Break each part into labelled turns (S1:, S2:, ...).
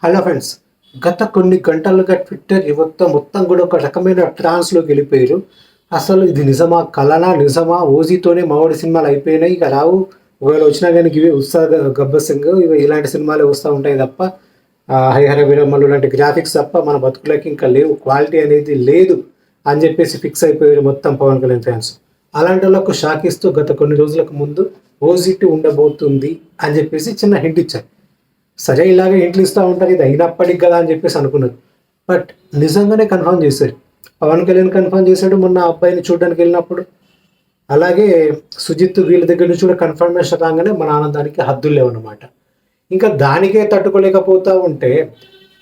S1: Hello friends, గత కొన్ని గంటలుగా Twitter యువత మొత్తం కూడా ఒక రకమైన ట్రాన్స్లోకి వెళ్ళిపోయారు. అసలు ఇది నిజమా, కలనా, నిజమా, ఓజీతోనే మావాడి సినిమాలు అయిపోయినాయి, ఇక రావు, ఒకవేళ వచ్చినా కానీ ఇవే ఉత్సాహ గబ్బర్ సింగ్ ఇవి ఇలాంటి సినిమాలే వస్తూ ఉంటాయి తప్ప హరిహర వీరమ్మలు లాంటి గ్రాఫిక్స్ తప్ప మన బతుకులకి ఇంకా లేవు, క్వాలిటీ అనేది లేదు అని చెప్పేసి ఫిక్స్ అయిపోయారు మొత్తం పవన్ కళ్యాణ్ ఫ్యాన్స్. అలాంటి వాళ్ళకు షాక్ ఇస్తూ గత కొన్ని రోజులకు ముందు ఓజీ2 ఉండబోతుంది అని చెప్పేసి చిన్న హింట్ ఇచ్చారు. సరే, ఇలాగే ఇంట్లో ఇస్తూ ఉంటారు, ఇది అయినప్పటికి కదా అని చెప్పేసి అనుకున్నారు. బట్ నిజంగానే కన్ఫర్మ్ చేశారు. పవన్ కళ్యాణ్ కన్ఫర్మ్ చేశాడు మొన్న అబ్బాయిని చూడడానికి వెళ్ళినప్పుడు. అలాగే సుజిత్ వీళ్ళ దగ్గర నుంచి కూడా కన్ఫర్మేషన్ రాగానే మన ఆనందానికి హద్దులు లేవన్నమాట. ఇంకా దానికే తట్టుకోలేకపోతూ ఉంటే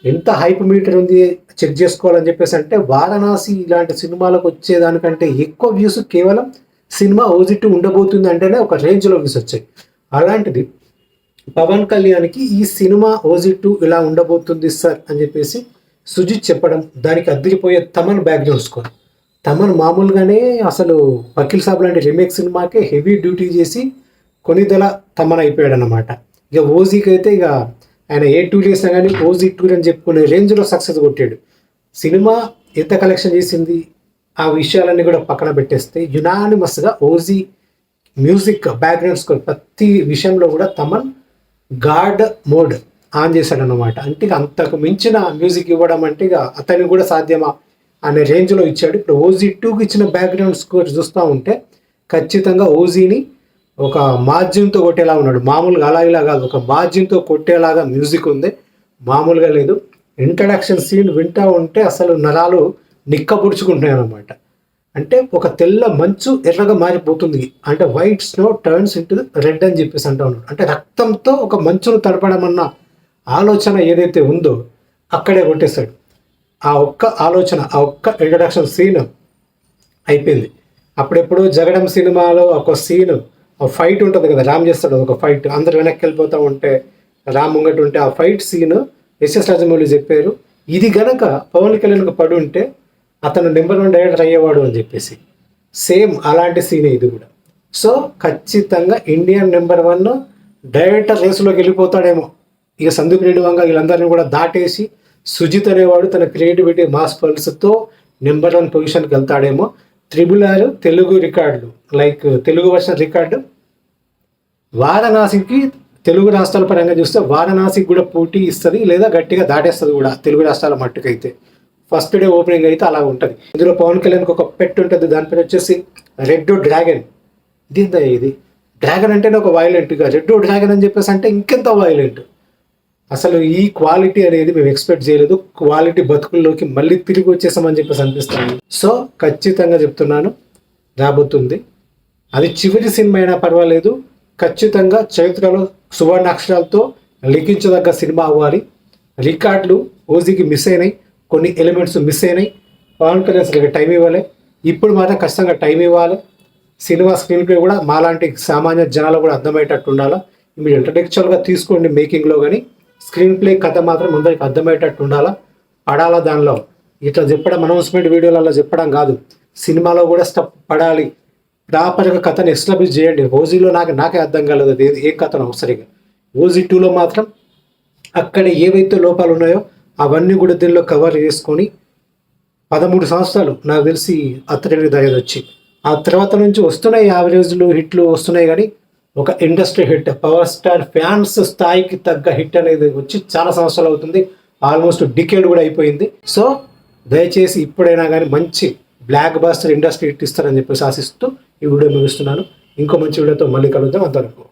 S1: ఎంత హైప్ మీటర్ ఉంది చెక్ చేసుకోవాలని చెప్పేసి అంటే వారణాసి ఇలాంటి సినిమాలకు వచ్చేదానికంటే ఎక్కువ వ్యూస్ కేవలం సినిమా ఓజీ2 ఉండబోతుంది అంటేనే ఒక రేంజ్లో వ్యూస్ వచ్చాయి. అలాంటిది పవన్ కళ్యాణ్కి ఈ సినిమా ఓజీ2 ఇలా ఉండబోతుంది సార్ అని చెప్పేసి సుజిత్ చెప్పడం, దానికి అదిరిపోయే తమన్ బ్యాక్గ్రౌండ్ స్కోర్. తమన్ మామూలుగానే అసలు వకీల్ సాబ్ లాంటి రీమేక్ సినిమాకే హెవీ డ్యూటీ చేసి కొనిదెల తమన్ అయిపోయాడు అనమాట. ఇక ఓజీకి అయితే ఇక ఆయన ఏ టూ చేసినా కానీ ఓజీ2 అని చెప్పుకునే రేంజ్లో సక్సెస్ కొట్టాడు. సినిమా ఎంత కలెక్షన్ చేసింది ఆ విషయాలన్నీ కూడా పక్కన పెట్టేస్తే యునానిమస్గా ఓజీ మ్యూజిక్ బ్యాక్గ్రౌండ్ స్కోర్ ప్రతి విషయంలో కూడా తమన్ గాడ్ మోడ్ ఆన్ చేశాడనమాట. అంటే అంతకు మించిన మ్యూజిక్ ఇవ్వడం అంటే ఇక అతనికి కూడా సాధ్యమా అనే రేంజ్లో ఇచ్చాడు. ఇప్పుడు ఓజీ2కి ఇచ్చిన బ్యాక్గ్రౌండ్ స్కోర్ చూస్తూ ఉంటే ఖచ్చితంగా ఓజీని ఒక మార్జిన్తో కొట్టేలా ఉన్నాడు. మామూలుగా అలా ఇలా కాదు, ఒక మార్జిన్తో కొట్టేలాగా మ్యూజిక్ ఉంది, మామూలుగా లేదు. ఇంట్రడక్షన్ సీన్ వింటూ ఉంటే అసలు నరాలు నిక్కబుడుచుకుంటున్నాయి అనమాట. అంటే ఒక తెల్ల మంచు ఎర్రగా మారిపోతుంది, అంటే white snow turns into red అని చెప్పేసి అంటూ ఉన్నాడు. అంటే రక్తంతో ఒక మంచును తడపడం అన్న ఆలోచన ఏదైతే ఉందో అక్కడే కొట్టేశాడు. ఆ ఒక్క ఆలోచన, ఆ ఒక్క ఇంట్రడక్షన్ సీన్ అయిపోయింది. అప్పుడెప్పుడు జగడం సినిమాలో ఒక సీన్, ఫైట్ ఉంటుంది కదా, రామ్ చేస్తాడు ఒక ఫైట్, అందరు వెనక్కి వెళ్ళిపోతూ ఉంటే రామ్ ముంగట ఉంటే ఆ ఫైట్ సీన్ ఎస్ఎస్ రాజమౌళి చెప్పారు, ఇది గనక పవన్ కళ్యాణ్కి పడి ఉంటే అతను నెంబర్ 1 డైరెక్టర్ అయ్యేవాడు అని చెప్పేసి. సేమ్ అలాంటి సీనే ఇది కూడా. సో ఖచ్చితంగా ఇండియన్ నెంబర్ 1 డైరెక్టర్ రేసులోకి వెళ్ళిపోతాడేమో. ఇక సందీప్ రెడ్డి వంగ వీళ్ళందరినీ కూడా దాటేసి సుజిత్ అనేవాడు తన క్రియేటివిటీ మాస్ పల్స్తో నెంబర్ 1 పొజిషన్కి వెళ్తాడేమో. RRR తెలుగు రికార్డులు, లైక్ తెలుగు వర్షన్ రికార్డు వారణాసికి తెలుగు రాష్ట్రాల పరంగా చూస్తే వారణాసికి కూడా పోటీ ఇస్తుంది, లేదా గట్టిగా దాటేస్తుంది కూడా తెలుగు రాష్ట్రాల మట్టుకైతే. ఫస్ట్ డే ఓపెనింగ్ అయితే అలా ఉంటుంది. ఇందులో పవన్ కళ్యాణ్కి ఒక పెట్ ఉంటుంది, దాని పేరు వచ్చేసి రెడ్ డ్రాగన్. దీంతో ఇది డ్రాగన్ అంటేనే ఒక వైలెంట్గా, రెడ్ డ్రాగన్ అని చెప్పేసి అంటే ఇంకెంత వైలెంట్. అసలు ఈ క్వాలిటీ అనేది మేము ఎక్స్పెక్ట్ చేయలేదు. క్వాలిటీ బతుకుల్లోకి మళ్ళీ తిరిగి వచ్చేసామని చెప్పేసి అనిపిస్తాను. సో ఖచ్చితంగా చెప్తున్నాను, రాబోతుంది. అది చివరి సినిమా అయినా పర్వాలేదు, ఖచ్చితంగా చరిత్రలో సువర్ణాక్షరాలతో లిఖించదగ్గ సినిమా అవ్వాలి. రికార్డులు ఓజీకి మిస్ అయినాయి, కొన్ని ఎలిమెంట్స్ మిస్ అయినాయి. పవన్ కళ్యాణ్ అసలు టైం ఇవ్వాలి, ఇప్పుడు మాత్రం ఖచ్చితంగా టైం ఇవ్వాలి. సినిమా స్క్రీన్ ప్లే కూడా మాలాంటి సామాన్య జనాలు కూడా అర్థమయ్యేటట్టు ఉండాలా. మీరు ఇంటలెక్చువల్గా తీసుకోండి మేకింగ్లో, కానీ స్క్రీన్ ప్లే కథ మాత్రం అందరికి అర్థమయ్యేటట్టు ఉండాలా, పడాలా. దానిలో ఇట్లా చెప్పడం అనౌన్స్మెంట్ వీడియోలలో చెప్పడం కాదు, సినిమాలో కూడా స్టెప్ పడాలి. ప్రాపర్గా కథను ఎస్టాబ్లిష్ చేయండి. ఓజీలో నాకే అర్థం కాలేదు అది ఏ కథను సరిగా. ఓజీ2లో మాత్రం అక్కడ ఏవైతే లోపాలు ఉన్నాయో అవన్నీ కూడా దీనిలో కవర్ చేసుకొని 13 సంవత్సరాలు నాకు తెలిసి అత్తడి దయది వచ్చి ఆ తర్వాత నుంచి వస్తున్నాయి యావరేజ్లు, హిట్లు వస్తున్నాయి, కానీ ఒక industry hit, power star fans స్థాయికి తగ్గ హిట్ అనేది వచ్చి చాలా సంవత్సరాలు అవుతుంది, ఆల్మోస్ట్ డికేడ్ కూడా అయిపోయింది. సో దయచేసి ఇప్పుడైనా కానీ మంచి బ్లాక్ బాస్టర్ ఇండస్ట్రీ హిట్ ఇస్తారని చెప్పేసి ఆశిస్తూ ఈ వీడియో ముగిస్తున్నాను. ఇంకో మంచి వీడియోతో మళ్ళీ కలుద్దాం. అంతవరకు